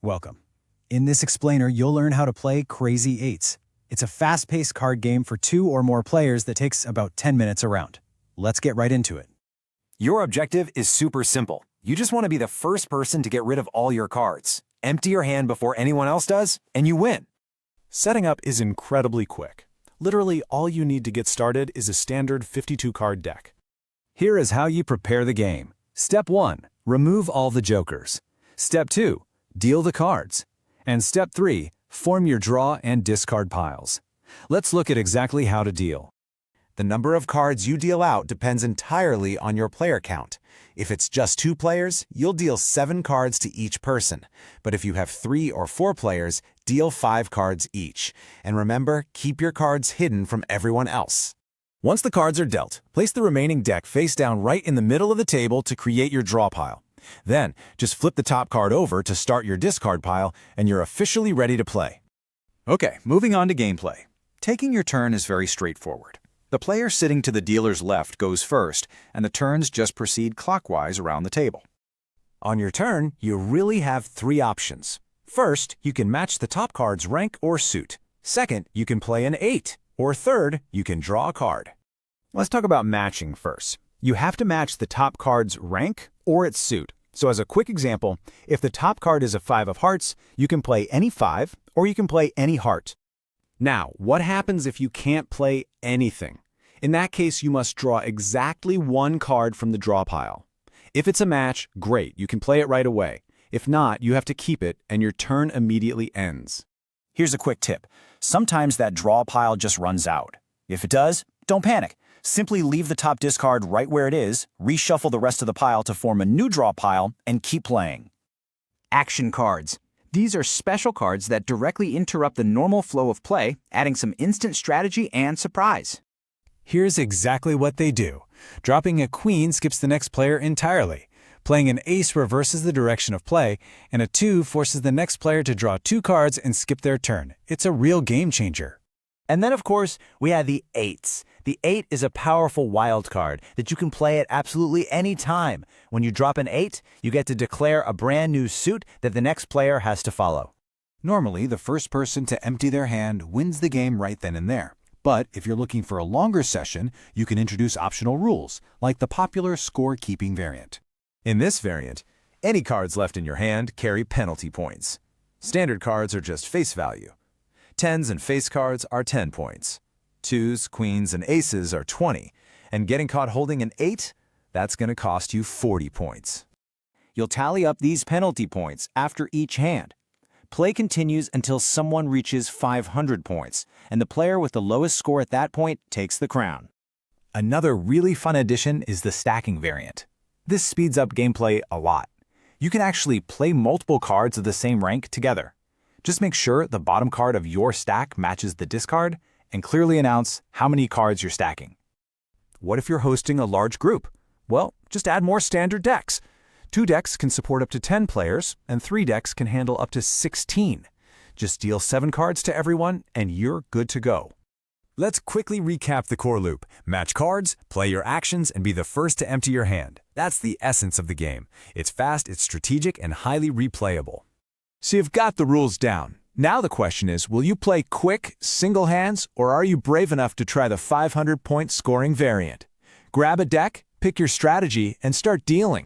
Welcome. In this explainer, you'll learn how to play Crazy Eights. It's a fast-paced card game for 2 or more players that takes about 10 minutes around. Let's get right into it. Your objective is super simple. You just want to be the first person to get rid of all your cards. Empty your hand before anyone else does, and you win. Setting up is incredibly quick. Literally, all you need to get started is a standard 52-card deck. Here is how you prepare the game. Step 1. Remove all the jokers. Step 2. Deal the cards. And Step 3. Form your draw and discard piles. Let's look at exactly how to deal. The number of cards you deal out depends entirely on your player count. If it's just 2 players, you'll deal 7 cards to each person. But if you have 3 or 4 players, deal 5 cards each. And remember, keep your cards hidden from everyone else. Once the cards are dealt, place the remaining deck face down right in the middle of the table to create your draw pile. Then, just flip the top card over to start your discard pile, and you're officially ready to play. Okay, moving on to gameplay. Taking your turn is very straightforward. The player sitting to the dealer's left goes first, and the turns just proceed clockwise around the table. On your turn, you really have 3 options. First, you can match the top card's rank or suit. Second, you can play an 8. Or third, you can draw a card. Let's talk about matching first. You have to match the top card's rank or its suit. So as a quick example, if the top card is a 5 of hearts, you can play any 5 or you can play any heart. Now, what happens if you can't play anything? In that case, you must draw exactly 1 card from the draw pile. If it's a match, great, you can play it right away. If not, you have to keep it and your turn immediately ends. Here's a quick tip. Sometimes that draw pile just runs out. If it does, don't panic. Simply leave the top discard right where it is, reshuffle the rest of the pile to form a new draw pile, and keep playing. Action cards. These are special cards that directly interrupt the normal flow of play, adding some instant strategy and surprise. Here's exactly what they do. Dropping a queen skips the next player entirely. Playing an ace reverses the direction of play, and a 2 forces the next player to draw 2 cards and skip their turn. It's a real game changer. And then, of course, we have the 8s. The 8 is a powerful wild card that you can play at absolutely any time. When you drop an 8, you get to declare a brand new suit that the next player has to follow. Normally, the first person to empty their hand wins the game right then and there. But if you're looking for a longer session, you can introduce optional rules, like the popular score-keeping variant. In this variant, any cards left in your hand carry penalty points. Standard cards are just face value. 10s and face cards are 10 points. 2s, queens, and aces are 20. And getting caught holding an 8, that's going to cost you 40 points. You'll tally up these penalty points after each hand. Play continues until someone reaches 500 points, and the player with the lowest score at that point takes the crown. Another really fun addition is the stacking variant. This speeds up gameplay a lot. You can actually play multiple cards of the same rank together. Just make sure the bottom card of your stack matches the discard, and clearly announce how many cards you're stacking. What if you're hosting a large group? Well, just add more standard decks. 2 decks can support up to 10 players, and 3 decks can handle up to 16. Just deal 7 cards to everyone, and you're good to go. Let's quickly recap the core loop. Match cards, play your actions, and be the first to empty your hand. That's the essence of the game. It's fast, it's strategic, and highly replayable. So you've got the rules down. Now the question is, will you play quick, single hands, or are you brave enough to try the 500-point scoring variant? Grab a deck, pick your strategy, and start dealing.